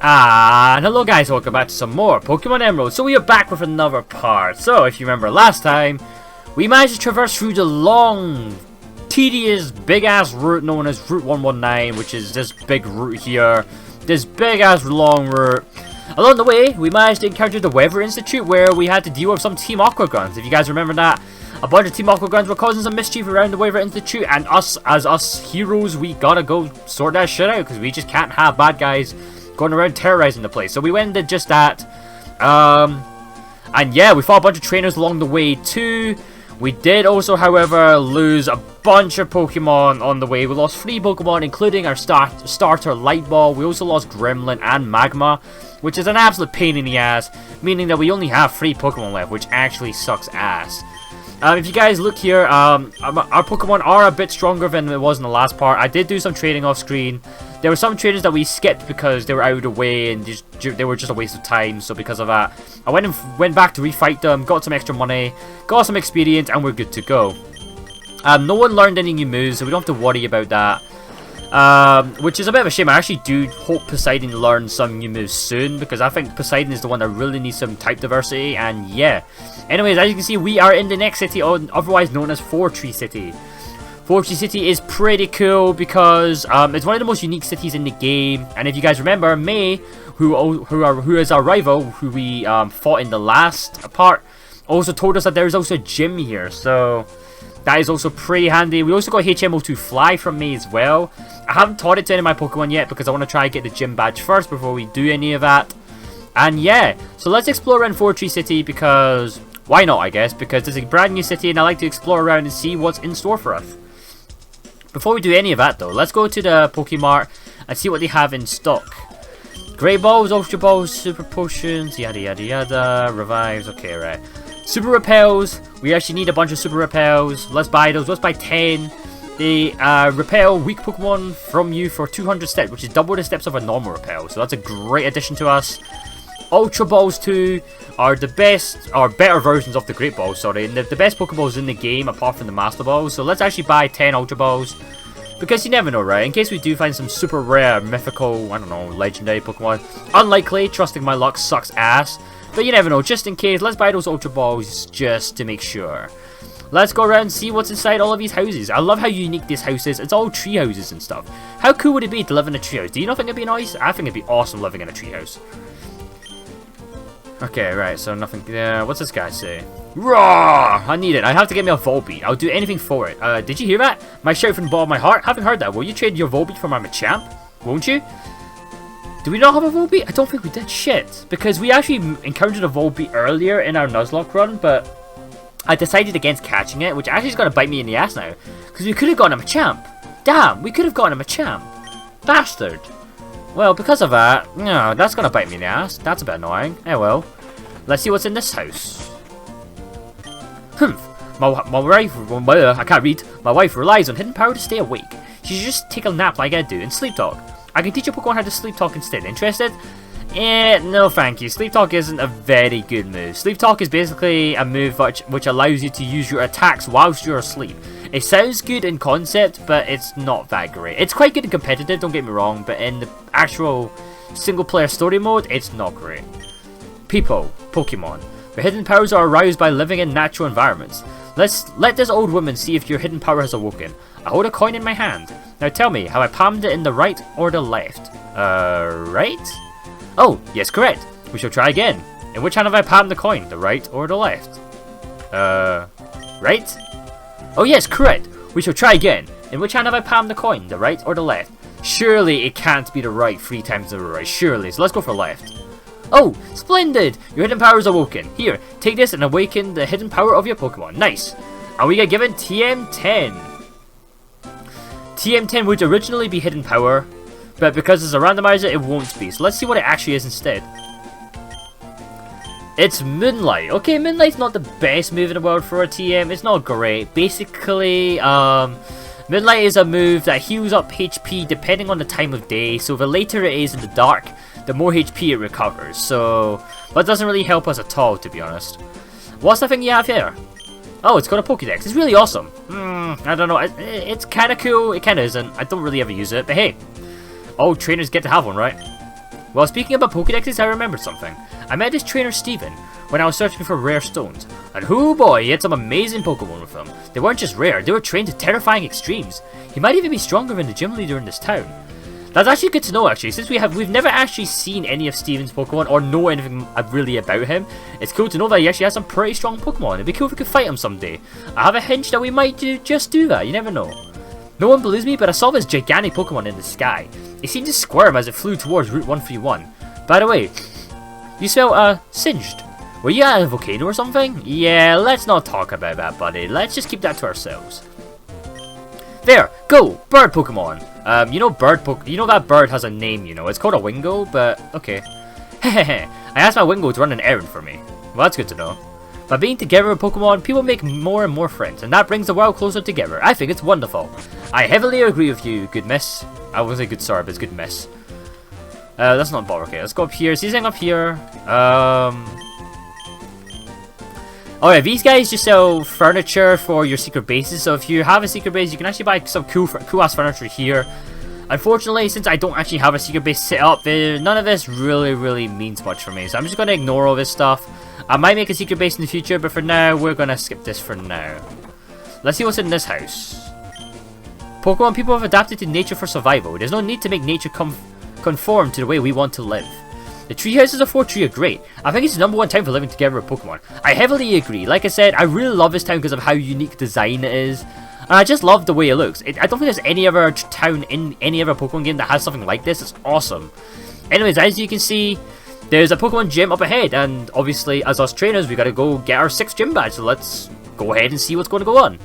And hello guys, welcome back to some more Pokemon Emerald. So we are back with another part. So if you remember last time, we managed to traverse through the long, tedious, big ass route known as Route 119, which is this big route here. This big ass long route. Along the way, we managed to encounter the Weather Institute where we had to deal with some Team Aqua Guns. If you guys remember that, a bunch of Team Aqua Guns were causing some mischief around the Weather Institute, and us heroes, we gotta go sort that shit out because we just can't have bad guys going around terrorizing the place. So we went and did just that. And yeah, we fought a bunch of trainers along the way too. We did also, however, lose a bunch of Pokemon on the way. We lost 3 Pokemon, including our starter Light Ball. We also lost Gremlin and Magma, which is an absolute pain in the ass, meaning that we only have 3 Pokemon left, which actually sucks ass. If you guys look here, our Pokemon are a bit stronger than it was in the last part. I did do some trading off screen. There were some trainers that we skipped because they were out of the way and they were just a waste of time. So because of that, I went back to refight them, got some extra money, got some experience, and we're good to go. No one learned any new moves, so we don't have to worry about that. Which is a bit of a shame. I actually do hope Poseidon learns some new moves soon, because I think Poseidon is the one that really needs some type diversity, and yeah. Anyways, as you can see, we are in the next city, otherwise known as Fortree City. Fortree City is pretty cool because it's one of the most unique cities in the game, and if you guys remember, May, who is our rival, who we fought in the last part, also told us that there is also a gym here, so that is also pretty handy. We also got HMO2 Fly from me as well. I haven't taught it to any of my Pokemon yet because I want to try and get the gym badge first before we do any of that. And yeah, so let's explore around Fortree City because why not, I guess, because it's a brand new city and I like to explore around and see what's in store for us. Before we do any of that though, let's go to the Pokemart and see what they have in stock. Great Balls, Ultra Balls, Super Potions, yada yada yada, Revives, okay, right. Super Repels, we actually need a bunch of Super Repels. Let's buy those, let's buy 10. They repel weak Pokemon from you for 200 steps, which is double the steps of a normal repel. So that's a great addition to us. Ultra Balls 2 are the best, or better versions of the Great Balls, sorry. And the best Pokeballs in the game apart from the Master Balls. So let's actually buy 10 Ultra Balls. Because you never know, right? In case we do find some super rare, mythical, I don't know, legendary Pokemon. Unlikely, trusting my luck sucks ass. But you never know, just in case, let's buy those Ultra Balls just to make sure. Let's go around and see what's inside all of these houses. I love how unique this house is. It's all tree houses and stuff. How cool would it be to live in a treehouse? Do you not think it'd be nice? I think it'd be awesome living in a treehouse. Okay, right, so nothing. What's this guy say? Raw! I need it. I have to get me a Volbeat. I'll do anything for it. Did you hear that? My shout from the bottom of my heart? Haven't heard that. Will you trade your Volbeat for my Machamp? Won't you? Do we not have a Volbeat? I don't think we did. Shit. Because we actually encountered a Volbeat earlier in our Nuzlocke run, but I decided against catching it, which actually is going to bite me in the ass now. Because we could have gotten a Machamp. Damn, we could have gotten a Machamp. Bastard. Well, because of that, no, that's going to bite me in the ass. That's a bit annoying. Eh well. Let's see what's in this house. My wife, I can't read. My wife relies on hidden power to stay awake. She should just take a nap like I do and sleep talk. I can teach a Pokemon how to sleep talk instead. Interested? No thank you. Sleep talk isn't a very good move. Sleep talk is basically a move which allows you to use your attacks whilst you're asleep. It sounds good in concept, but it's not that great. It's quite good in competitive, don't get me wrong, but in the actual single player story mode, it's not great. People, Pokemon. Their hidden powers are aroused by living in natural environments. Let's let this old woman see if your hidden power has awoken. I hold a coin in my hand. Now tell me, have I palmed it in the right or the left? Right? Oh, yes, correct. We shall try again. In which hand have I palmed the coin? The right or the left? Right? Oh, yes, correct. We shall try again. In which hand have I palmed the coin? The right or the left? Surely it can't be the right 3 times in a row. Surely. So let's go for left. Oh, splendid! Your hidden power is awoken. Here, take this and awaken the hidden power of your Pokemon. Nice. And we get given TM10. TM10 would originally be hidden power, but because it's a randomizer, it won't be. So let's see what it actually is instead. It's Moonlight. Okay, Moonlight's not the best move in the world for a TM. It's not great. Basically, Moonlight is a move that heals up HP depending on the time of day. So the later it is in the dark, the more HP it recovers. So that doesn't really help us at all, to be honest. What's the thing you have here? Oh, it's got a Pokédex. It's really awesome. I don't know. It's kind of cool. It kind of isn't. I don't really ever use it. But hey, all trainers get to have one, right? Well, speaking about Pokédexes, I remembered something. I met this trainer Steven when I was searching for rare stones. And oh boy, he had some amazing Pokemon with him. They weren't just rare, they were trained to terrifying extremes. He might even be stronger than the gym leader in this town. That's actually good to know, actually, since we've never actually seen any of Steven's Pokemon or know anything really about him. It's cool to know that he actually has some pretty strong Pokemon. It'd be cool if we could fight him someday. I have a hunch that we might just do that, you never know. No one believes me, but I saw this gigantic Pokemon in the sky. It seemed to squirm as it flew towards Route 131. By the way, you smell, singed. Were you at a volcano or something? Yeah, let's not talk about that, buddy. Let's just keep that to ourselves. There, go! Bird Pokemon! You know that bird has a name, you know. It's called a Wingo, but okay. Hehehe, I asked my Wingo to run an errand for me. Well, that's good to know. By being together with Pokemon, people make more and more friends, and that brings the world closer together. I think it's wonderful. I heavily agree with you, good miss. I wouldn't say good sir, but it's good miss. That's not bother. Okay, let's go up here. Is anything up here? Oh yeah, these guys just sell furniture for your secret bases, so if you have a secret base, you can actually buy some cool ass furniture here. Unfortunately, since I don't actually have a secret base set up, none of this really means much for me, so I'm just going to ignore all this stuff. I might make a secret base in the future, but for now, we're going to skip this for now. Let's see what's in this house. Pokemon people have adapted to nature for survival. There's no need to make nature conform to the way we want to live. The tree houses of Fortree are great. I think it's the #1 town for living together with Pokemon. I heavily agree. Like I said, I really love this town because of how unique design it is. And I just love the way it looks. I don't think there's any other town in any other Pokemon game that has something like this. It's awesome. Anyways, as you can see, there's a Pokemon gym up ahead. And obviously, as us trainers, we got to go get our 6th gym badge. So let's go ahead and see what's going to go on.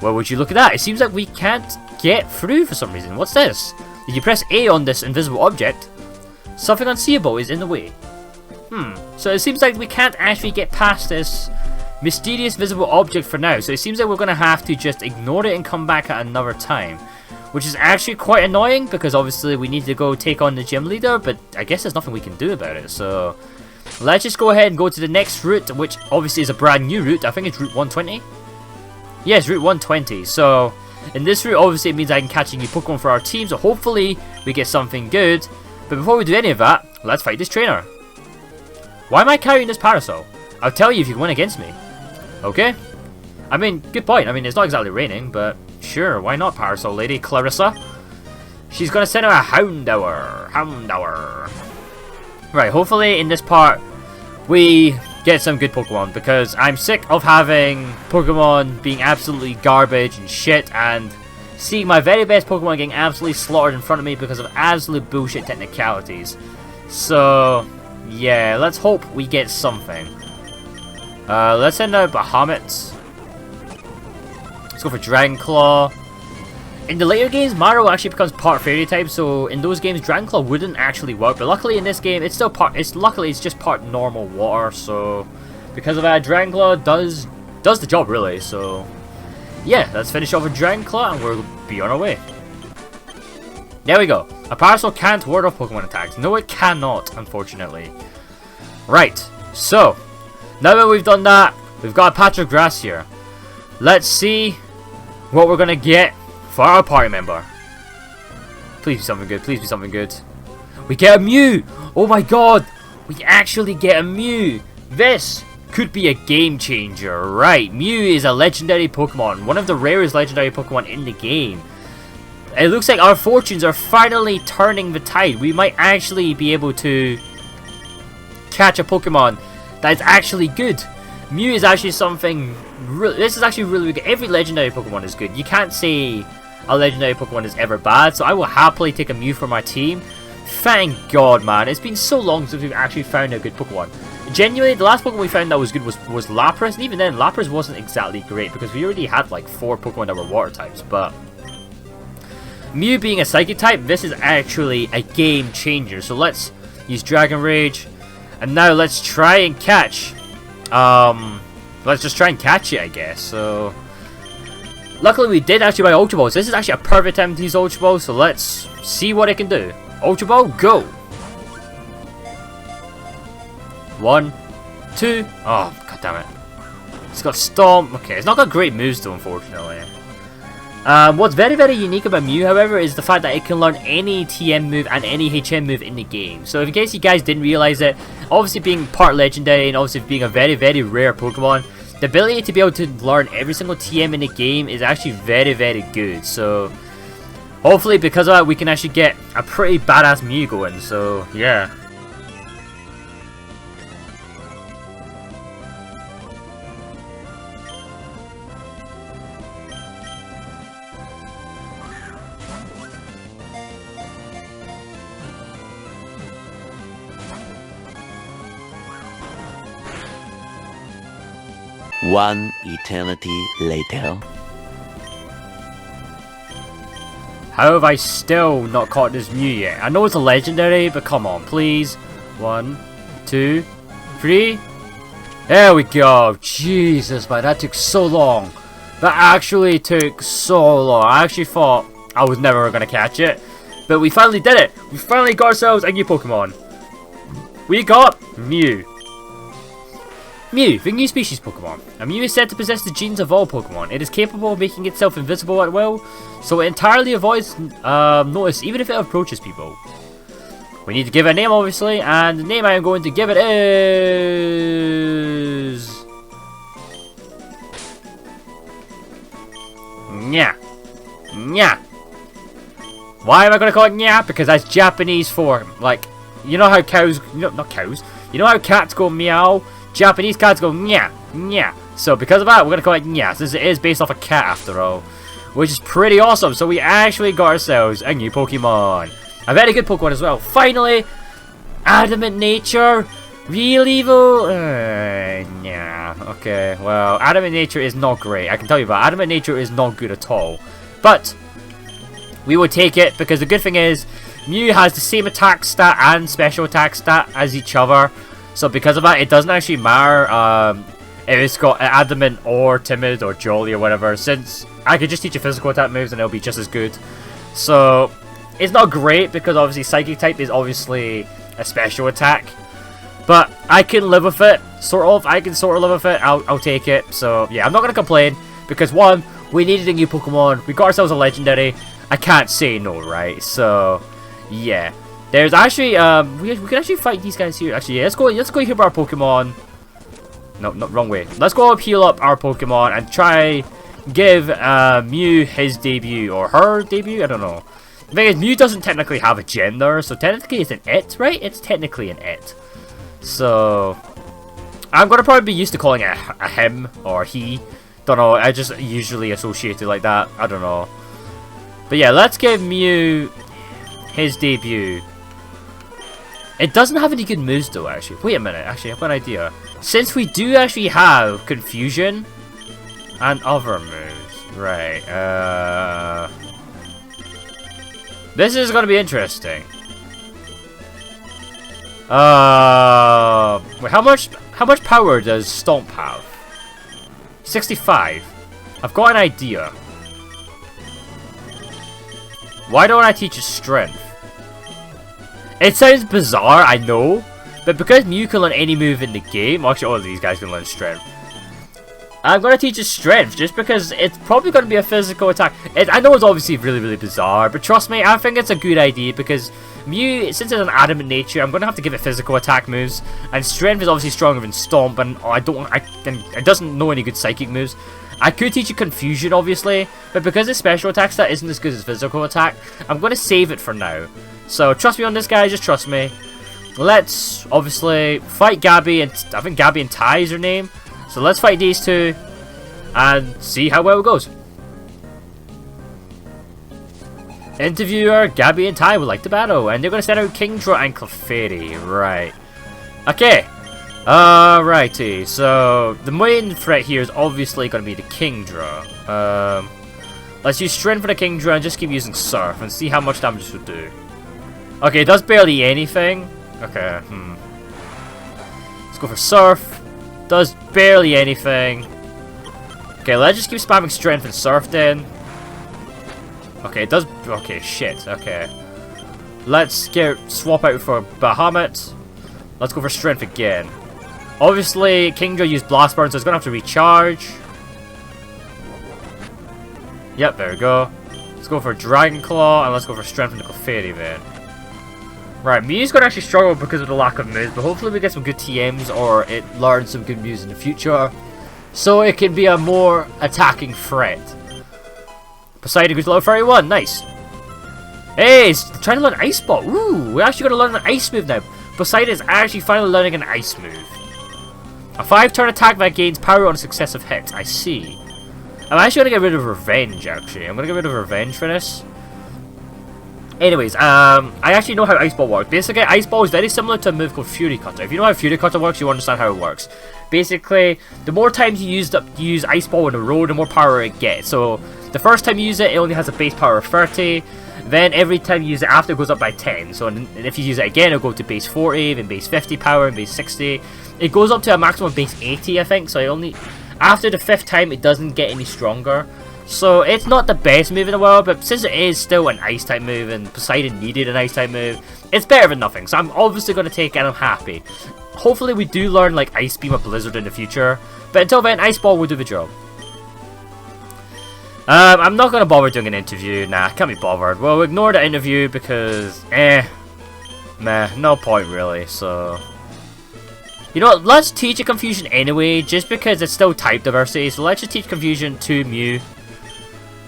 Well, would you look at that? It seems like we can't get through for some reason. What's this? If you press A on this invisible object, something unseeable is in the way. So it seems like we can't actually get past this mysterious visible object for now. So it seems like we're going to have to just ignore it and come back at another time. Which is actually quite annoying because obviously we need to go take on the gym leader. But I guess there's nothing we can do about it. So let's just go ahead and go to the next route, which obviously is a brand new route. I think it's Route 120. Yes, Route 120. So in this route, obviously it means I can catch a new Pokemon for our team. So hopefully we get something good. But before we do any of that, let's fight this trainer. Why am I carrying this parasol? I'll tell you if you can win against me. Okay. I mean, good point. I mean, it's not exactly raining, but sure, why not, parasol lady Clarissa? She's gonna send out a Houndour. Right, hopefully in this part, we get some good Pokemon, because I'm sick of having Pokemon being absolutely garbage and shit, and seeing my very best Pokemon getting absolutely slaughtered in front of me because of absolute bullshit technicalities. So, yeah, let's hope we get something. Let's send out Bahamut. Let's go for Dragon Claw. In the later games, Mario actually becomes part Fairy type, so in those games, Dragon Claw wouldn't actually work. But luckily in this game, it's still luckily it's just part normal water. So because of that, Dragon Claw does the job really. So yeah, let's finish off with Dragon Claw and we'll be on our way. There we go. A Parasol can't ward off Pokemon attacks. No, it cannot, unfortunately. Right, so now that we've done that, we've got a patch of grass here. Let's see what we're gonna get for our party member. Please be something good. Please be something good. We get a Mew! Oh my god! We actually get a Mew! This could be a game changer. Right, Mew is a legendary Pokemon. One of the rarest legendary Pokemon in the game. It looks like our fortunes are finally turning the tide. We might actually be able to catch a Pokemon that is actually good. Mew is actually something... This is actually really good. Every legendary Pokemon is good. You can't say a legendary Pokemon is ever bad, so I will happily take a Mew for my team. Thank God, man. It's been so long since we've actually found a good Pokemon. Genuinely, the last Pokemon we found that was good was Lapras, and even then, Lapras wasn't exactly great, because we already had like 4 Pokemon that were water types, but... Mew being a Psychic type, this is actually a game changer. So let's use Dragon Rage, and now let's try and catch... let's just try and catch it, I guess. So, luckily we did actually buy Ultra Ball, so this is actually a perfect time to use Ultra Ball, so let's see what it can do. Ultra Ball, go! 1, 2, oh, god damn it. It's got Stomp, okay, it's not got great moves though, unfortunately. What's very, very unique about Mew, however, is the fact that it can learn any TM move and any HM move in the game. So in case you guys didn't realize it, obviously being part legendary and obviously being a very, very rare Pokemon, the ability to be able to learn every single TM in the game is actually very, very good. So hopefully because of that we can actually get a pretty badass Mew going, so yeah. One eternity later. How have I still not caught this Mew yet? I know it's a legendary, but come on, please. 1, 2, 3. There we go. Jesus, man, that took so long. That actually took so long. I actually thought I was never going to catch it. But we finally did it. We finally got ourselves a new Pokemon. We got Mew. Mew, the new species Pokemon. A Mew is said to possess the genes of all Pokemon. It is capable of making itself invisible at will, so it entirely avoids notice even if it approaches people. We need to give it a name, obviously, and the name I am going to give it is... Nya. Nya. Why am I going to call it Nya? Because that's Japanese for, like, you know how cows, not cows, you know how cats go meow? Japanese cats go nya, nya. So because of that, we're going to call it nya, since it is based off a cat after all. Which is pretty awesome. So we actually got ourselves a new Pokemon. A very good Pokemon as well. Finally, Adamant Nature. Real evil? Yeah. Okay, well, Adamant Nature is not great. I can tell you that. Adamant Nature is not good at all. But we will take it because the good thing is Mew has the same attack stat and special attack stat as each other. So because of that, it doesn't actually matter if it's got Adamant or Timid or Jolly or whatever, since I could just teach you physical attack moves and it'll be just as good. So it's not great because obviously Psychic type is obviously a special attack. But I can live with it, sort of. I can sort of live with it. I'll take it. So yeah, I'm not going to complain because one, we needed a new Pokemon. We got ourselves a legendary. I can't say no, right? So yeah. There's actually, we can actually fight these guys here. Actually, yeah, let's go heal our Pokemon. No, wrong way. Let's go heal up our Pokemon and try give Mew his debut or her debut. I don't know. The thing is, Mew doesn't technically have a gender, so technically it's an it, right? It's technically an it. So I'm gonna probably be used to calling it a him or he. Don't know. I just usually associate it like that. I don't know. But yeah, let's give Mew his debut. It doesn't have any good moves though, actually. Wait a minute, actually, I've got an idea. Since we do actually have Confusion and other moves, right, this is gonna be interesting. Wait, how much power does Stomp have? 65. I've got an idea. Why don't I teach it Strength? It sounds bizarre, I know, but because Mew can learn any move in the game, actually all of these guys can learn Strength, I'm going to teach it Strength, just because it's probably going to be a physical attack. I know it's obviously really, really bizarre, but trust me, I think it's a good idea, because Mew, since it's an Adamant Nature, I'm going to have to give it physical attack moves, and Strength is obviously stronger than Stomp, and it doesn't know any good Psychic moves. I could teach it Confusion, obviously, but because its special attack stat isn't as good as physical attack, I'm going to save it for now. So, trust me on this, guys, just trust me. Let's, obviously, fight Gabby, and I think Gabby and Ty is her name. So, let's fight these two, and see how well it goes. Interviewer, Gabby and Ty would like to battle, and they're going to send out Kingdra and Clefairy, right. Okay. Alrighty, so the main threat here is obviously going to be the Kingdra. Let's use Strength for the Kingdra and just keep using Surf and see how much damage this would do. Okay, it does barely anything. Okay, let's go for Surf. Does barely anything. Okay, let's just keep spamming Strength and Surf then. Okay, it does. Okay, shit. Okay, let's swap out for Bahamut. Let's go for Strength again. Obviously, Kingdra used Blast Burn, so it's gonna have to recharge. Yep, there we go. Let's go for Dragon Claw, and let's go for Strength and Clefairy then. Right, Mew's gonna actually struggle because of the lack of moves, but hopefully we get some good TMs, or it learns some good moves in the future, so it can be a more attacking threat. Poseidon goes to level 31, nice. Hey, it's trying to learn Ice Ball. Ooh, we're actually gonna learn an ice move now. Poseidon is actually finally learning an ice move. A 5-turn attack that gains power on successive hits, I see. I'm actually gonna get rid of Revenge, actually. I'm gonna get rid of Revenge for this. Anyways, I actually know how Ice Ball works. Basically, Ice Ball is very similar to a move called Fury Cutter. If you know how Fury Cutter works, you understand how it works. Basically, the more times you use Ice Ball in a row, the more power it gets. So, the first time you use it, it only has a base power of 30. Then, every time you use it after, it goes up by 10. So, and if you use it again, it'll go to base 40, then base 50 power, and base 60. It goes up to a maximum base 80, I think. So, after the 5th time, it doesn't get any stronger. So, it's not the best move in the world, but since it is still an Ice-type move, and Poseidon needed an Ice-type move, it's better than nothing. So, I'm obviously going to take it, and I'm happy. Hopefully, we do learn, like, Ice Beam or Blizzard in the future. But until then, Ice Ball will do the job. I'm not going to bother doing an interview. Nah, can't be bothered. We'll ignore the interview because, meh, no point, really, so... You know what, let's teach a Confusion anyway, just because it's still type diversity, so let's just teach Confusion to Mew.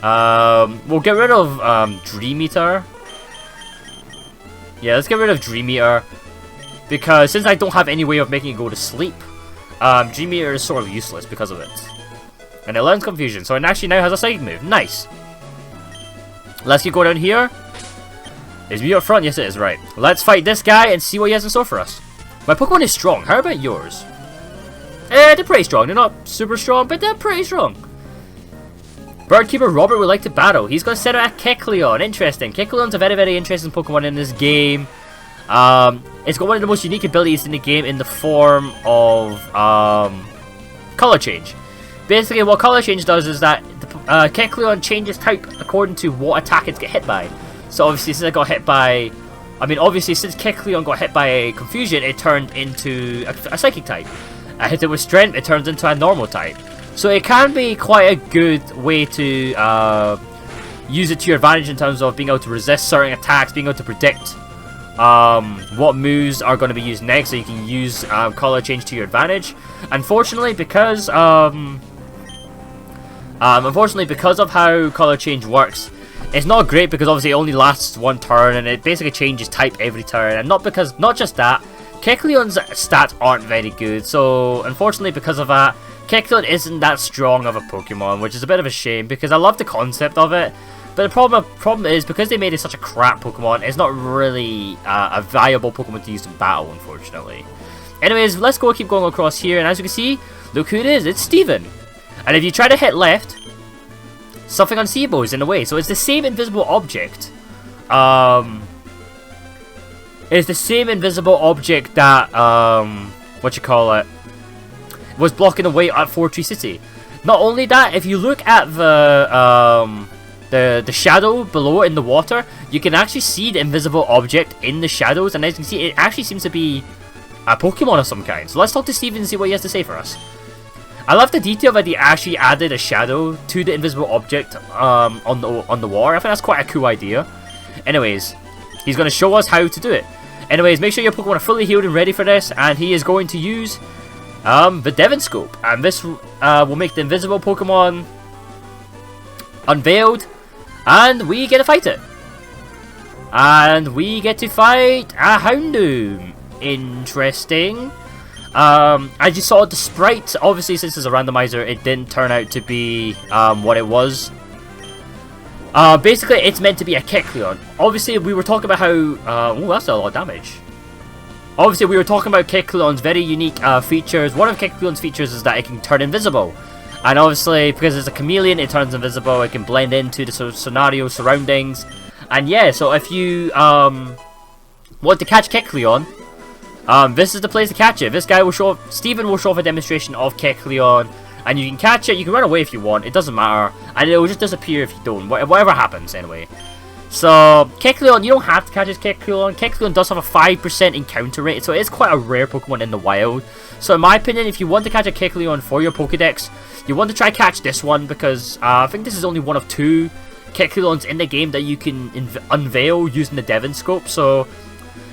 We'll get rid of Dream Eater. Yeah, let's get rid of Dream Eater, because since I don't have any way of making it go to sleep, Dream Eater is sort of useless because of it. And it learns Confusion, so it actually now has a psychic move. Nice. Let's keep going down here. Is Mew up front? Yes, it is, right. Let's fight this guy and see what he has in store for us. My Pokemon is strong. How about yours? They're pretty strong. They're not super strong, but they're pretty strong. Birdkeeper Robert would like to battle. He's going to set out a Kecleon. Interesting. Kecleon's a very, very interesting Pokemon in this game. It's got one of the most unique abilities in the game in the form of Color Change. Basically, what Color Change does is that Kecleon changes type according to what attack it gets hit by. So obviously, since I got hit by... obviously, since Kecleon got hit by a Confusion, it turned into a Psychic type. I hit it with Strength, it turns into a normal type. So it can be quite a good way to use it to your advantage in terms of being able to resist certain attacks, being able to predict what moves are going to be used next, so you can use Color Change to your advantage. Unfortunately, because of how Color Change works, it's not great because obviously it only lasts one turn and it basically changes type every turn. And not just that, Kecleon's stats aren't very good. So unfortunately, because of that, Kecleon isn't that strong of a Pokemon, which is a bit of a shame because I love the concept of it. But the problem is, because they made it such a crap Pokemon, it's not really a viable Pokemon to use in battle, unfortunately. Anyways, let's keep going across here, and as you can see, look who it is, it's Steven. And if you try to hit left, something Unseeable is in the way, so it's the same invisible object. It's the same invisible object that, was blocking the way at Fortree City. Not only that, if you look at the shadow below in the water, you can actually see the invisible object in the shadows, and as you can see, it actually seems to be a Pokemon of some kind. So let's talk to Steven and see what he has to say for us. I love the detail that he actually added a shadow to the invisible object on the water. I think that's quite a cool idea. Anyways, he's going to show us how to do it. Anyways, make sure your Pokemon are fully healed and ready for this, and he is going to use the Devon Scope, and this will make the invisible Pokemon unveiled, and we get to fight it. And we get to fight a Houndoom. Interesting. As you saw, the sprite, obviously since it's a randomizer, it didn't turn out to be what it was. Basically, it's meant to be a Kecleon. Obviously, we were talking about how... oh, that's a lot of damage. Obviously, we were talking about Kecleon's very unique features. One of Kecleon's features is that it can turn invisible. And obviously, because it's a chameleon, it turns invisible. It can blend into the scenario surroundings. And yeah, so if you want to catch Kecleon, this is the place to catch it. This guy will show... Steven will show off a demonstration of Kecleon. And you can catch it, you can run away if you want, it doesn't matter. And it will just disappear if you don't, whatever happens, anyway. So, Kecleon, you don't have to catch his Kecleon. Kecleon does have a 5% encounter rate, so it is quite a rare Pokemon in the wild. So in my opinion, if you want to catch a Kecleon for your Pokedex, you want to try catch this one, because I think this is only one of 2 Kecleons in the game that you can unveil using the Devon Scope. So,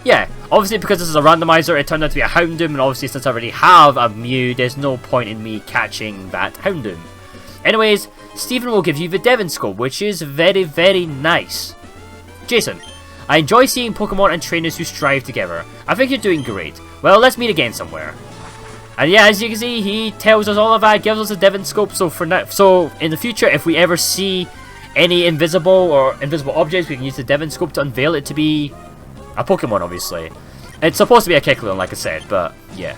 yeah, obviously because this is a randomizer, it turned out to be a Houndoom, and obviously since I already have a Mew, there's no point in me catching that Houndoom. Anyways, Stephen will give you the Devon Scope, which is very, very nice. Jason, I enjoy seeing Pokemon and trainers who strive together. I think you're doing great. Well, let's meet again somewhere. And yeah, as you can see, he tells us all of that, gives us a Devon Scope, so for now, so in the future, if we ever see any invisible objects, we can use the Devon Scope to unveil it to be a Pokemon, obviously. It's supposed to be a Kecleon, like I said, but yeah.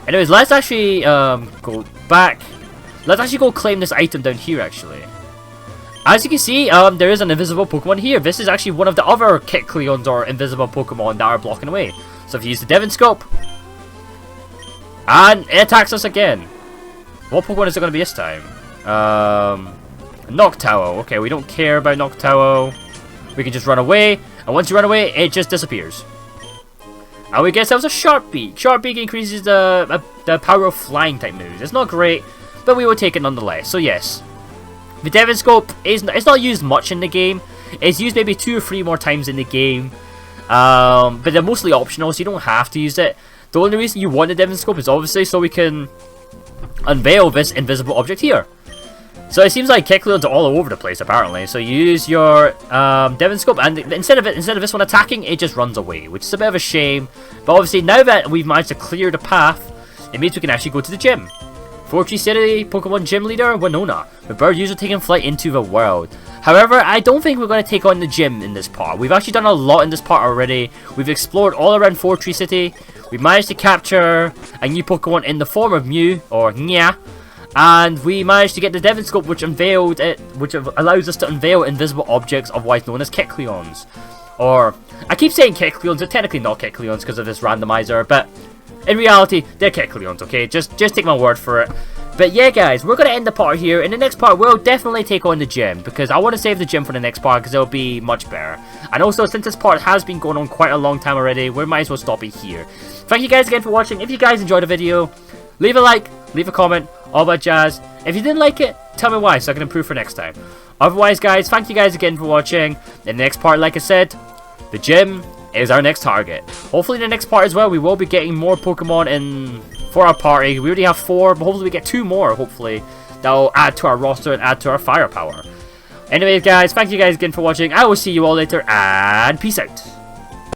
Anyways, let's actually go back. Let's actually go claim this item down here, actually. As you can see, there is an invisible Pokemon here. This is actually one of the other Kecleons or invisible Pokemon that are blocking away. So if you use the Devon Scope, and it attacks us again. What Pokemon is it going to be this time? Noctowl. Okay, we don't care about Noctowl. We can just run away, and once you run away, it just disappears. And we get ourselves a Sharpbeak. Sharpbeak increases the power of flying type moves. It's not great, but we will take it nonetheless. So yes. The Devon Scope it's not used much in the game. It's used maybe 2 or 3 more times in the game. But they're mostly optional, so you don't have to use it. The only reason you want the Devon Scope is obviously so we can unveil this invisible object here. So it seems like Kecleons are all over the place apparently. So you use your Devon Scope, and instead of this one attacking, it just runs away, which is a bit of a shame. But obviously now that we've managed to clear the path, it means we can actually go to the gym. Fortree City Pokemon Gym Leader Winona. The bird user taking flight into the world. However, I don't think we're going to take on the gym in this part. We've actually done a lot in this part already. We've explored all around Fortree City. We managed to capture a new Pokemon in the form of Mew, or Nya. And we managed to get the Devon Scope, which allows us to unveil invisible objects, otherwise known as Kecleons. Or, I keep saying Kecleons, they're technically not Kecleons because of this randomizer, but in reality, they're Kecleons, okay? Just take my word for it. But yeah, guys, we're going to end the part here. In the next part, we'll definitely take on the gym, because I want to save the gym for the next part, because it'll be much better. And also, since this part has been going on quite a long time already, we might as well stop it here. Thank you guys again for watching. If you guys enjoyed the video, leave a like, leave a comment, all that jazz. If you didn't like it, tell me why, so I can improve for next time. Otherwise, guys, thank you guys again for watching. In the next part, like I said, the gym is our next target. Hopefully in the next part as well, we will be getting more Pokemon in for our party. We already have 4, but hopefully we get 2 more, hopefully. That will add to our roster and add to our firepower. Anyways, guys, thank you guys again for watching. I will see you all later, and peace out.